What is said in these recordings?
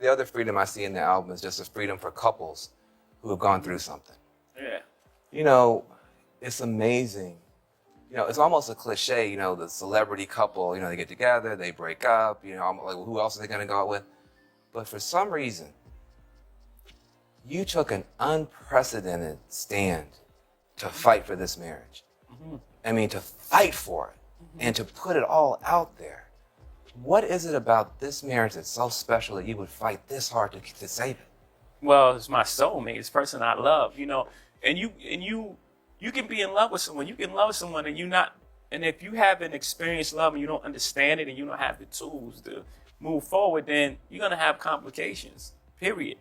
the other freedom I see in the album is just a freedom for couples who have gone through something. Yeah. You know, it's amazing. You know, it's almost a cliche, you know, the celebrity couple, you know, they get together, they break up, you know, I'm like, well, who else are they going to go out with? But for some reason, you took an unprecedented stand to fight for this marriage. Mm-hmm. I mean, to fight for it and to put it all out there. What is it about this marriage that's so special that you would fight this hard to save it? Well, it's my soulmate. It's the person I love, you know, and you can be in love with someone. You can love someone and and if you haven't experienced love and you don't understand it and you don't have the tools to move forward, then you're going to have complications, period.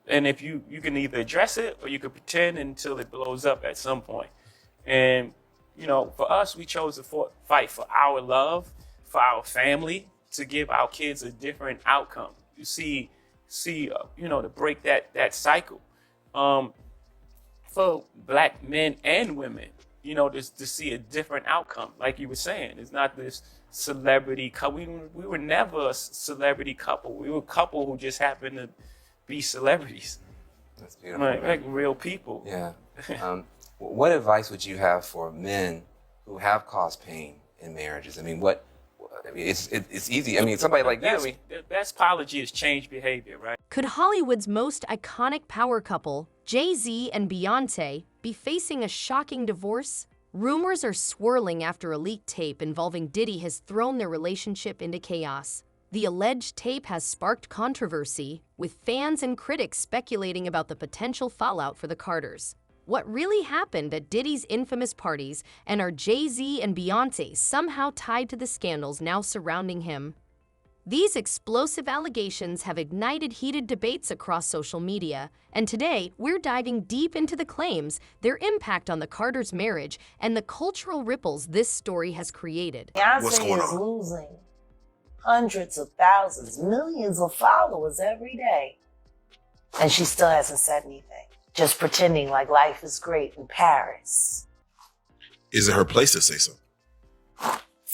And if you can either address it or you can pretend until it blows up at some point. And, you know, for us, we chose to fight for our love, for our family, to give our kids a different outcome. You see, you know, to break that cycle. For black men and women, you know, to see a different outcome. Like you were saying, it's not this celebrity couple. We were never a celebrity couple. We were a couple who just happened to be celebrities. That's beautiful. Like real people. Yeah. What advice would you have for men who have caused pain in marriages? I mean, it's easy. I mean, somebody like you. The best apology is change behavior, right? Could Hollywood's most iconic power couple, Jay-Z and Beyonce, be facing a shocking divorce? Rumors are swirling after a leaked tape involving Diddy has thrown their relationship into chaos. The alleged tape has sparked controversy, with fans and critics speculating about the potential fallout for the Carters. What really happened at Diddy's infamous parties, and are Jay-Z and Beyonce somehow tied to the scandals now surrounding him? These explosive allegations have ignited heated debates across social media, and today we're diving deep into the claims, their impact on the Carters' marriage, and the cultural ripples this story has created. Beyonce is losing hundreds of thousands, millions of followers every day, and she still hasn't said anything. Just pretending like life is great in Paris. Is it her place to say so?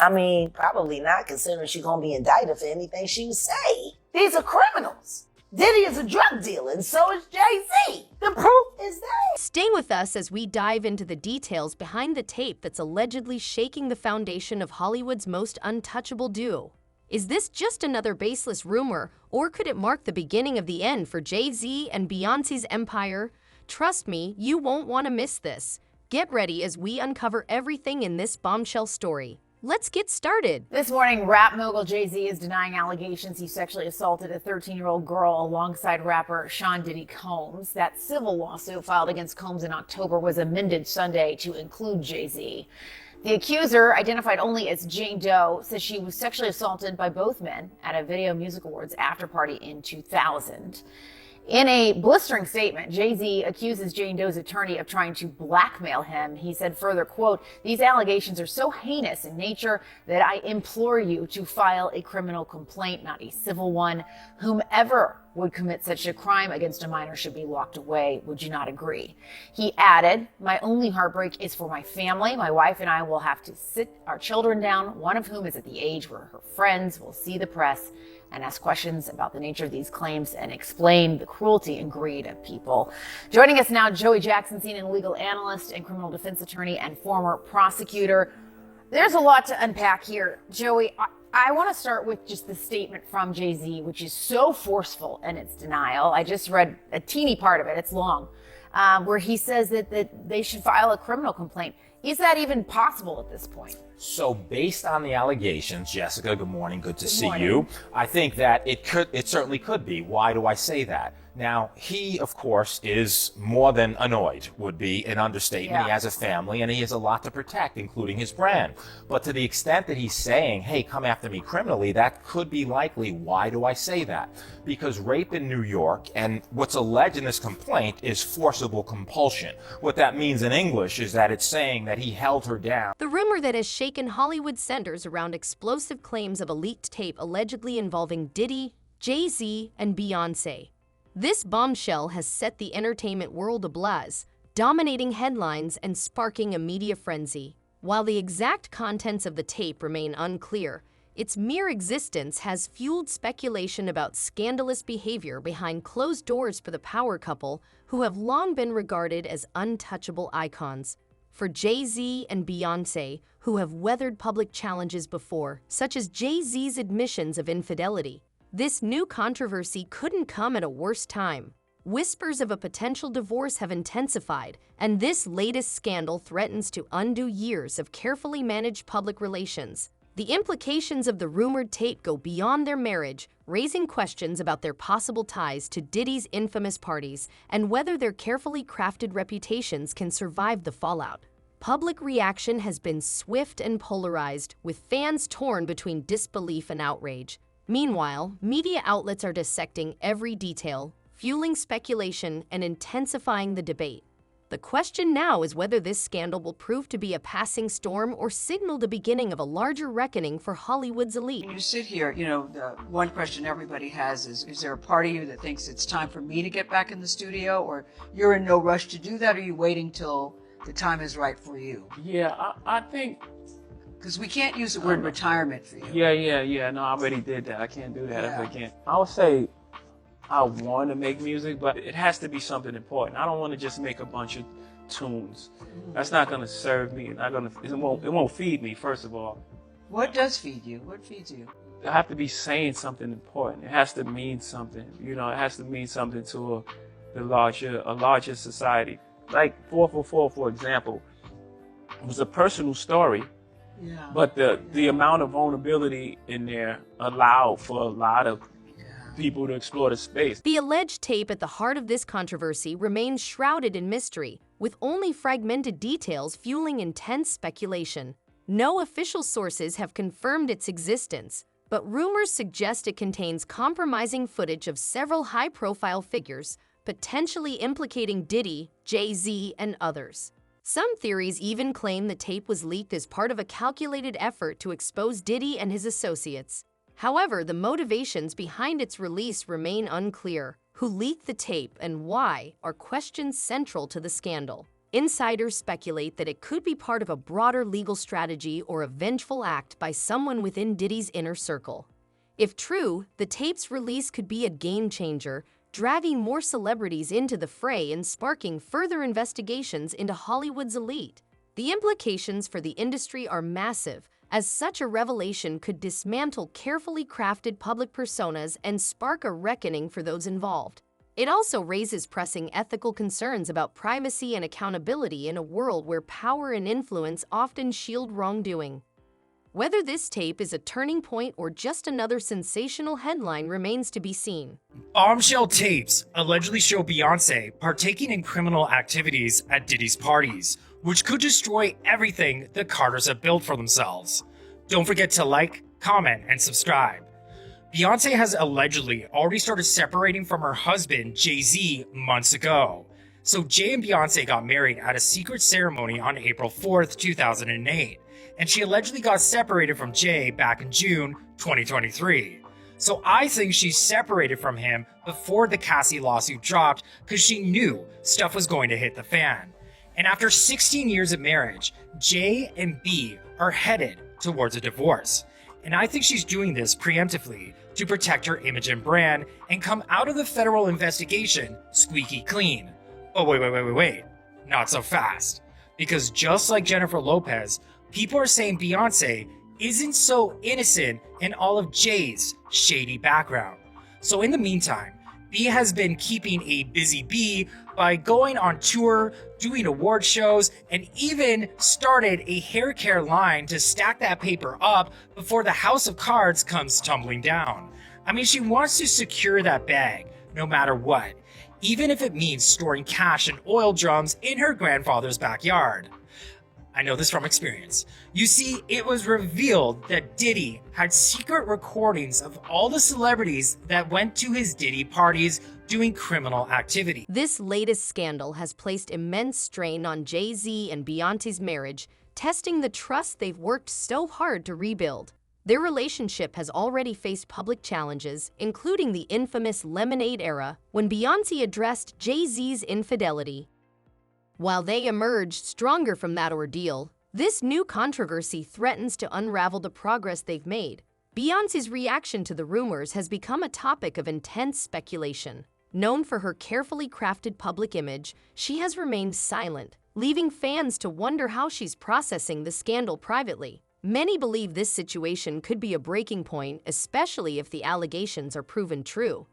I mean, probably not, considering she's gonna be indicted for anything she would say. These are criminals. Diddy is a drug dealer, and so is Jay-Z. The proof is there. Stay with us as we dive into the details behind the tape that's allegedly shaking the foundation of Hollywood's most untouchable duo. Is this just another baseless rumor, or could it mark the beginning of the end for Jay-Z and Beyonce's empire? Trust me, you won't want to miss this. Get ready as we uncover everything in this bombshell story. Let's get started. This morning, rap mogul Jay-Z is denying allegations he sexually assaulted a 13-year-old girl alongside rapper Sean Diddy Combs. That civil lawsuit filed against Combs in October was amended Sunday to include Jay-Z. The accuser, identified only as Jane Doe, says she was sexually assaulted by both men at a Video Music Awards after party in 2000. In a blistering statement, Jay-Z accuses Jane Doe's attorney of trying to blackmail him. He said further, quote, "These allegations are so heinous in nature that I implore you to file a criminal complaint, not a civil one. Whomever would commit such a crime against a minor should be locked away. Would you not agree?" He added, "My only heartbreak is for my family. My wife and I will have to sit our children down, one of whom is at the age where her friends will see the press and ask questions about the nature of these claims and explain the cruelty and greed of people." Joining us now, Joey Jackson, senior legal analyst and criminal defense attorney and former prosecutor. There's a lot to unpack here. Joey, I want to start with just the statement from Jay-Z, which is so forceful in its denial. I just read a teeny part of it, it's long, where he says that they should file a criminal complaint. Is that even possible at this point? So based on the allegations, Jessica, good morning, good to see you. I think that it certainly could be. Why do I say that? Now, he, of course, is more than annoyed, would be an understatement. Yeah. He has a family and he has a lot to protect, including his brand. But to the extent that he's saying, hey, come after me criminally, that could be likely. Why do I say that? Because rape in New York, and what's alleged in this complaint, is forcible compulsion. What that means in English is that it's saying that he held her down. The rumor that has shaken Hollywood centers around explosive claims of a leaked tape allegedly involving Diddy, Jay-Z, and Beyonce. This bombshell has set the entertainment world ablaze, dominating headlines and sparking a media frenzy. While the exact contents of the tape remain unclear, Its mere existence has fueled speculation about scandalous behavior behind closed doors for the power couple, who have long been regarded as untouchable icons. For Jay-Z and Beyonce, who have weathered public challenges before, such as Jay-Z's admissions of infidelity, this new controversy couldn't come at a worse time. Whispers of a potential divorce have intensified, and this latest scandal threatens to undo years of carefully managed public relations. The implications of the rumored tape go beyond their marriage, raising questions about their possible ties to Diddy's infamous parties and whether their carefully crafted reputations can survive the fallout. Public reaction has been swift and polarized, with fans torn between disbelief and outrage. Meanwhile, media outlets are dissecting every detail, fueling speculation and intensifying the debate. The question now is whether this scandal will prove to be a passing storm or signal the beginning of a larger reckoning for Hollywood's elite. When you sit here, the one question everybody has is there a part of you that thinks it's time for me to get back in the studio, or you're in no rush to do that, or are you waiting till the time is right for you? Yeah, I think... Because we can't use the word retirement for you. Yeah. No, I already did that. I can't do that if I can't. I would say I want to make music, but it has to be something important. I don't want to just make a bunch of tunes. That's not going to serve me. It won't feed me, first of all. What does feed you? What feeds you? I have to be saying something important. It has to mean something. It has to mean something to a larger society. Like 444, for example, was a personal story. Yeah. But the amount of vulnerability in there allowed for a lot of people to explore the space. The alleged tape at the heart of this controversy remains shrouded in mystery, with only fragmented details fueling intense speculation. No official sources have confirmed its existence, but rumors suggest it contains compromising footage of several high-profile figures, potentially implicating Diddy, Jay-Z, and others. Some theories even claim the tape was leaked as part of a calculated effort to expose Diddy and his associates. However, the motivations behind its release remain unclear. Who leaked the tape and why are questions central to the scandal. Insiders speculate that it could be part of a broader legal strategy or a vengeful act by someone within Diddy's inner circle. If true, the tape's release could be a game changer, dragging more celebrities into the fray and sparking further investigations into Hollywood's elite. The implications for the industry are massive, as such a revelation could dismantle carefully crafted public personas and spark a reckoning for those involved. It also raises pressing ethical concerns about privacy and accountability in a world where power and influence often shield wrongdoing. Whether this tape is a turning point or just another sensational headline remains to be seen. Bombshell tapes allegedly show Beyonce partaking in criminal activities at Diddy's parties, which could destroy everything the Carters have built for themselves. Don't forget to like, comment, and subscribe. Beyonce has allegedly already started separating from her husband, Jay-Z, months ago. So Jay and Beyonce got married at a secret ceremony on April 4th, 2008. And she allegedly got separated from Jay back in June 2023. So I think she separated from him before the Cassie lawsuit dropped because she knew stuff was going to hit the fan. And after 16 years of marriage, Jay and B are headed towards a divorce. And I think she's doing this preemptively to protect her image and brand and come out of the federal investigation squeaky clean. Oh, wait. Not so fast. Because just like Jennifer Lopez, people are saying Beyonce isn't so innocent in all of Jay's shady background. So in the meantime, B has been keeping a busy bee by going on tour, doing award shows, and even started a hair care line to stack that paper up before the house of cards comes tumbling down. I mean, she wants to secure that bag no matter what, even if it means storing cash and oil drums in her grandfather's backyard. I know this from experience. You see, it was revealed that Diddy had secret recordings of all the celebrities that went to his Diddy parties doing criminal activity. This latest scandal has placed immense strain on Jay-Z and Beyonce's marriage, testing the trust they've worked so hard to rebuild. Their relationship has already faced public challenges, including the infamous Lemonade era, when Beyonce addressed Jay-Z's infidelity. While they emerged stronger from that ordeal, this new controversy threatens to unravel the progress they've made. Beyoncé's reaction to the rumors has become a topic of intense speculation. Known for her carefully crafted public image, she has remained silent, leaving fans to wonder how she's processing the scandal privately. Many believe this situation could be a breaking point, especially if the allegations are proven true.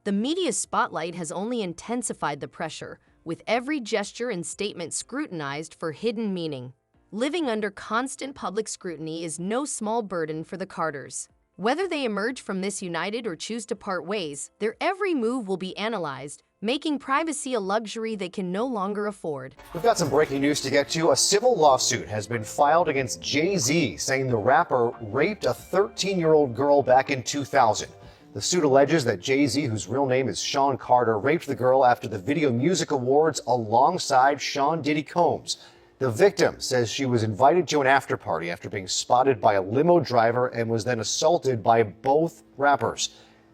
The media spotlight has only intensified the pressure, with every gesture and statement scrutinized for hidden meaning. Living under constant public scrutiny is no small burden for the Carters. Whether they emerge from this united or choose to part ways, their every move will be analyzed, making privacy a luxury they can no longer afford. We've got some breaking news to get to. A civil lawsuit has been filed against Jay-Z, saying the rapper raped a 13-year-old girl back in 2000. The suit alleges that Jay-Z, whose real name is Sean Carter, raped the girl after the Video Music Awards alongside Sean Diddy Combs. The victim says she was invited to an after-party after being spotted by a limo driver and was then assaulted by both rappers.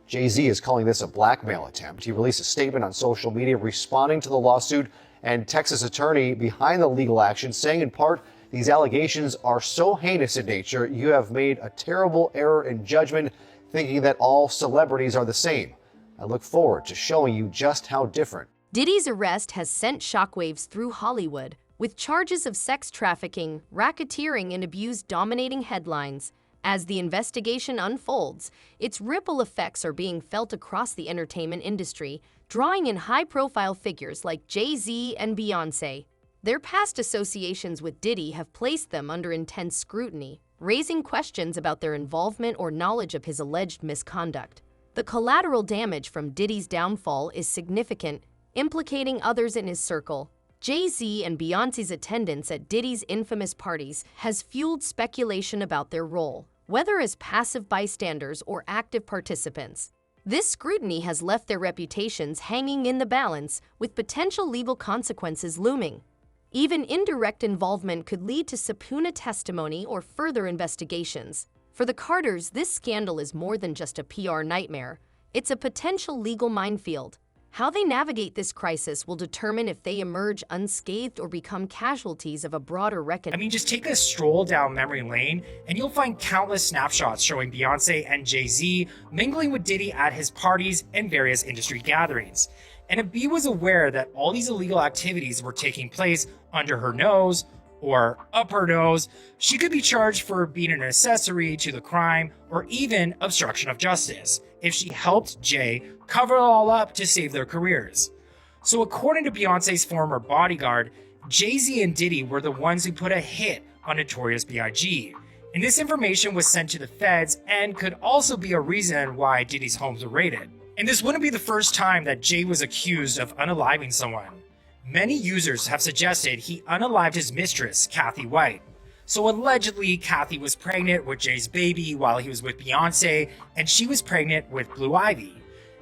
Jay-Z is calling this a blackmail attempt. He released a statement on social media responding to the lawsuit, and Texas attorney behind the legal action saying in part, "These allegations are so heinous in nature, you have made a terrible error in judgment, thinking that all celebrities are the same. I look forward to showing you just how different." Diddy's arrest has sent shockwaves through Hollywood, with charges of sex trafficking, racketeering, and abuse dominating headlines. As the investigation unfolds, its ripple effects are being felt across the entertainment industry, drawing in high-profile figures like Jay-Z and Beyonce. Their past associations with Diddy have placed them under intense scrutiny, raising questions about their involvement or knowledge of his alleged misconduct. The collateral damage from Diddy's downfall is significant, implicating others in his circle. Jay-Z and Beyoncé's attendance at Diddy's infamous parties has fueled speculation about their role, whether as passive bystanders or active participants. This scrutiny has left their reputations hanging in the balance, with potential legal consequences looming. Even indirect involvement could lead to subpoena testimony or further investigations. For the Carters, this scandal is more than just a PR nightmare. It's a potential legal minefield. How they navigate this crisis will determine if they emerge unscathed or become casualties of a broader reckoning. I mean, just take a stroll down memory lane and you'll find countless snapshots showing Beyonce and Jay-Z mingling with Diddy at his parties and various industry gatherings. And if B was aware that all these illegal activities were taking place under her nose or up her nose, she could be charged for being an accessory to the crime or even obstruction of justice if she helped Jay cover it all up to save their careers. So according to Beyonce's former bodyguard, Jay-Z and Diddy were the ones who put a hit on Notorious B.I.G. And this information was sent to the feds and could also be a reason why Diddy's homes were raided. And this wouldn't be the first time that Jay was accused of unaliving someone. Many users have suggested he unalived his mistress, Kathy White. So allegedly, Kathy was pregnant with Jay's baby while he was with Beyonce, and she was pregnant with Blue Ivy.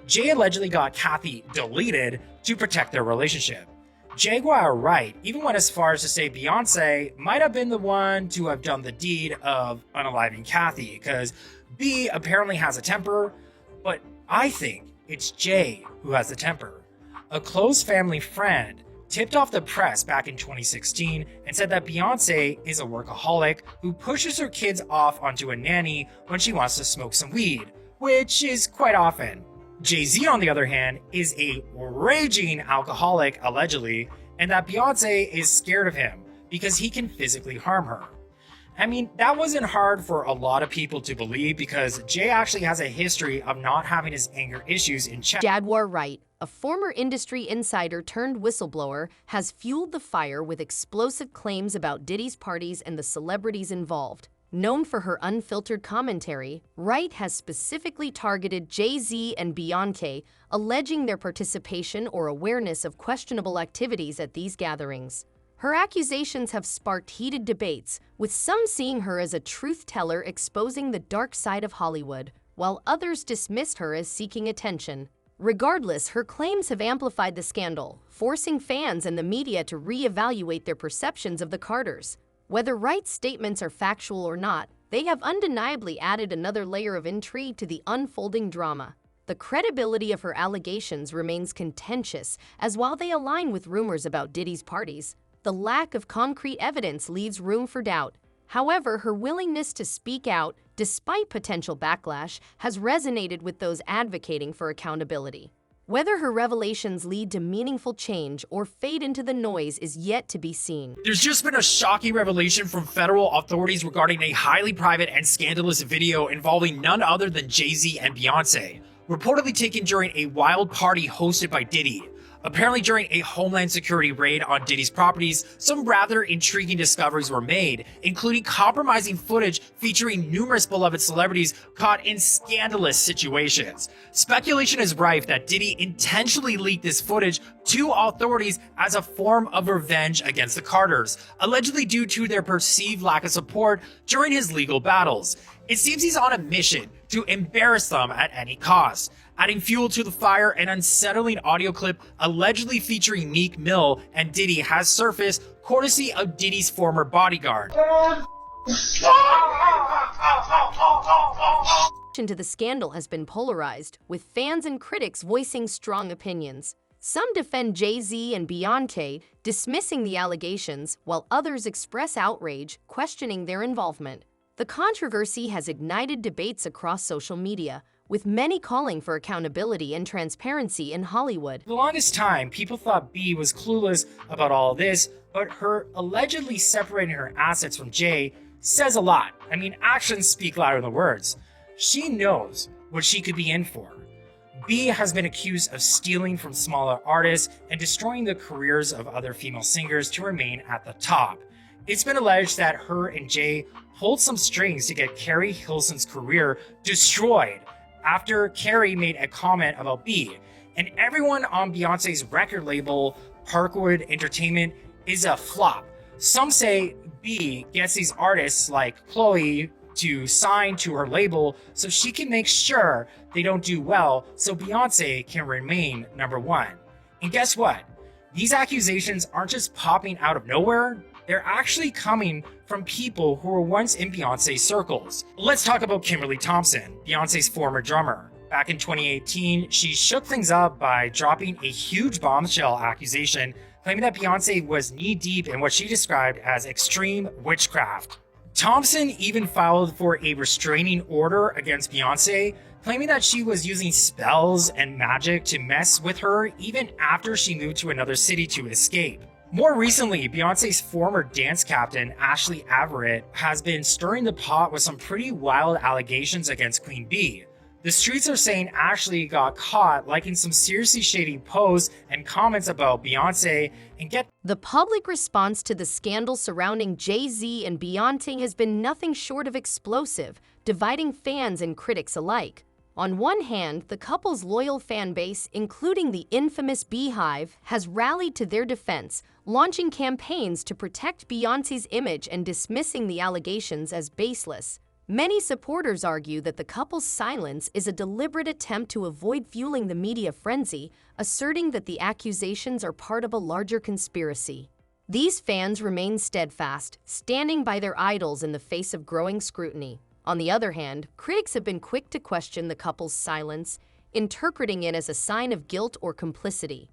Jay allegedly got Kathy deleted to protect their relationship. Jaguar Wright even went as far as to say Beyonce might have been the one to have done the deed of unaliving Kathy, because B apparently has a temper, but I think it's Jay who has the temper. A close family friend tipped off the press back in 2016 and said that Beyonce is a workaholic who pushes her kids off onto a nanny when she wants to smoke some weed, which is quite often. Jay-Z, on the other hand, is a raging alcoholic, allegedly, and that Beyonce is scared of him because he can physically harm her. I mean, that wasn't hard for a lot of people to believe because Jay actually has a history of not having his anger issues in check. Jaguar Wright, a former industry insider turned whistleblower, has fueled the fire with explosive claims about Diddy's parties and the celebrities involved. Known for her unfiltered commentary, Wright has specifically targeted Jay-Z and Beyonce, alleging their participation or awareness of questionable activities at these gatherings. Her accusations have sparked heated debates, with some seeing her as a truth-teller exposing the dark side of Hollywood, while others dismissed her as seeking attention. Regardless, her claims have amplified the scandal, forcing fans and the media to reevaluate their perceptions of the Carters. Whether Wright's statements are factual or not, they have undeniably added another layer of intrigue to the unfolding drama. The credibility of her allegations remains contentious, as while they align with rumors about Diddy's parties, the lack of concrete evidence leaves room for doubt. However, her willingness to speak out, despite potential backlash, has resonated with those advocating for accountability. Whether her revelations lead to meaningful change or fade into the noise is yet to be seen. There's just been a shocking revelation from federal authorities regarding a highly private and scandalous video involving none other than Jay-Z and Beyonce, reportedly taken during a wild party hosted by Diddy. Apparently, during a Homeland Security raid on Diddy's properties, some rather intriguing discoveries were made, including compromising footage featuring numerous beloved celebrities caught in scandalous situations. Speculation is rife that Diddy intentionally leaked this footage to authorities as a form of revenge against the Carters, allegedly due to their perceived lack of support during his legal battles. It seems he's on a mission to embarrass them at any cost. Adding fuel to the fire, an unsettling audio clip allegedly featuring Meek Mill and Diddy has surfaced, courtesy of Diddy's former bodyguard. To the scandal has been polarized, with fans and critics voicing strong opinions. Some defend Jay-Z and Beyonce, dismissing the allegations, while others express outrage, questioning their involvement. The controversy has ignited debates across social media, with many calling for accountability and transparency in Hollywood. For the longest time, people thought B was clueless about all this, but her allegedly separating her assets from Jay says a lot. I mean, actions speak louder than words. She knows what she could be in for. B has been accused of stealing from smaller artists and destroying the careers of other female singers to remain at the top. It's been alleged that her and Jay pulled some strings to get Carrie Hilson's career destroyed after Carrie made a comment about B. And everyone on Beyonce's record label, Parkwood Entertainment, is a flop. Some say B gets these artists like Chloe to sign to her label so she can make sure they don't do well so Beyonce can remain number one. And guess what? These accusations aren't just popping out of nowhere. They're actually coming from people who were once in Beyonce's circles. Let's talk about Kimberly Thompson, Beyonce's former drummer. Back in 2018, she shook things up by dropping a huge bombshell accusation, claiming that Beyonce was knee-deep in what she described as extreme witchcraft. Thompson even filed for a restraining order against Beyonce, claiming that she was using spells and magic to mess with her even after she moved to another city to escape. More recently, Beyonce's former dance captain, Ashley Everett, has been stirring the pot with some pretty wild allegations against Queen Bee. The streets are saying Ashley got caught liking some seriously shady posts and comments about Beyonce, and the public response to the scandal surrounding Jay-Z and Beyonce has been nothing short of explosive, dividing fans and critics alike. On one hand, the couple's loyal fan base, including the infamous Beehive, has rallied to their defense, launching campaigns to protect Beyonce's image and dismissing the allegations as baseless. Many supporters argue that the couple's silence is a deliberate attempt to avoid fueling the media frenzy, asserting that the accusations are part of a larger conspiracy. These fans remain steadfast, standing by their idols in the face of growing scrutiny. On the other hand, critics have been quick to question the couple's silence, interpreting it as a sign of guilt or complicity.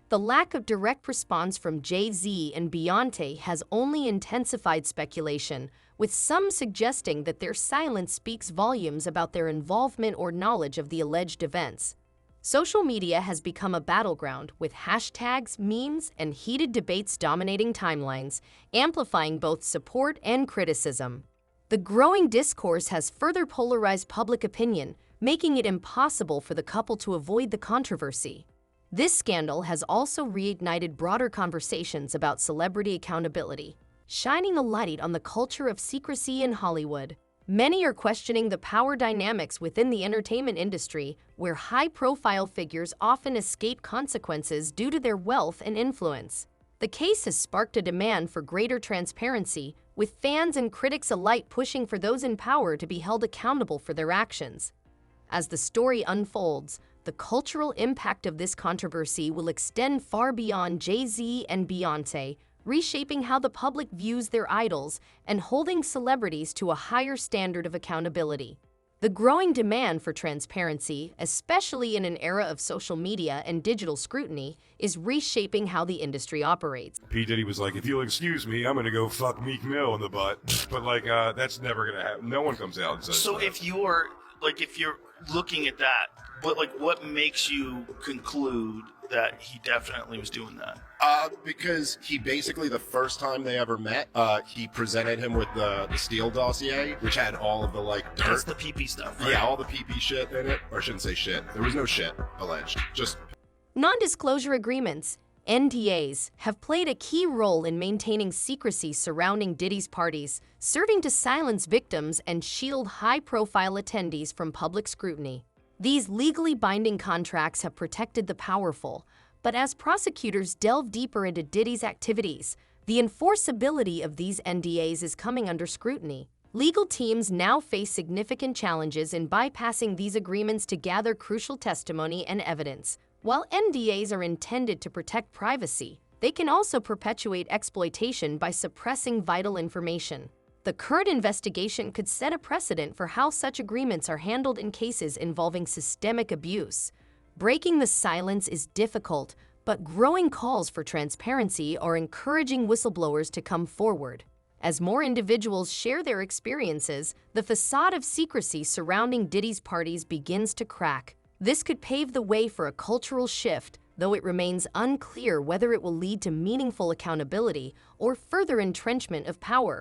The lack of direct response from Jay-Z and Beyonce has only intensified speculation, with some suggesting that their silence speaks volumes about their involvement or knowledge of the alleged events. Social media has become a battleground, with hashtags, memes, and heated debates dominating timelines, amplifying both support and criticism. The growing discourse has further polarized public opinion, making it impossible for the couple to avoid the controversy. This scandal has also reignited broader conversations about celebrity accountability, shining a light on the culture of secrecy in Hollywood. Many are questioning the power dynamics within the entertainment industry, where high-profile figures often escape consequences due to their wealth and influence. The case has sparked a demand for greater transparency, with fans and critics alike pushing for those in power to be held accountable for their actions. As the story unfolds, the cultural impact of this controversy will extend far beyond Jay-Z and Beyonce, reshaping how the public views their idols and holding celebrities to a higher standard of accountability. The growing demand for transparency, especially in an era of social media and digital scrutiny, is reshaping how the industry operates. P. Diddy was like, if you'll excuse me, I'm gonna go fuck Meek Mill in the butt. But like, that's never gonna happen. No one comes out and says So that. if you're looking at that, what makes you conclude that he definitely was doing that? Because he basically, the first time they ever met, he presented him with the Steele dossier, which had all of the like dirt. That's the pee-pee stuff, right? Yeah, all the pee-pee shit in it. Or I shouldn't say shit. There was no shit alleged. Just Non-disclosure agreements, NDAs, have played a key role in maintaining secrecy surrounding Diddy's parties, serving to silence victims and shield high-profile attendees from public scrutiny. These legally binding contracts have protected the powerful, but as prosecutors delve deeper into Diddy's activities, the enforceability of these NDAs is coming under scrutiny. Legal teams now face significant challenges in bypassing these agreements to gather crucial testimony and evidence. While NDAs are intended to protect privacy, they can also perpetuate exploitation by suppressing vital information. The current investigation could set a precedent for how such agreements are handled in cases involving systemic abuse. Breaking the silence is difficult, but growing calls for transparency are encouraging whistleblowers to come forward. As more individuals share their experiences, the facade of secrecy surrounding Diddy's parties begins to crack. This could pave the way for a cultural shift, though it remains unclear whether it will lead to meaningful accountability or further entrenchment of power.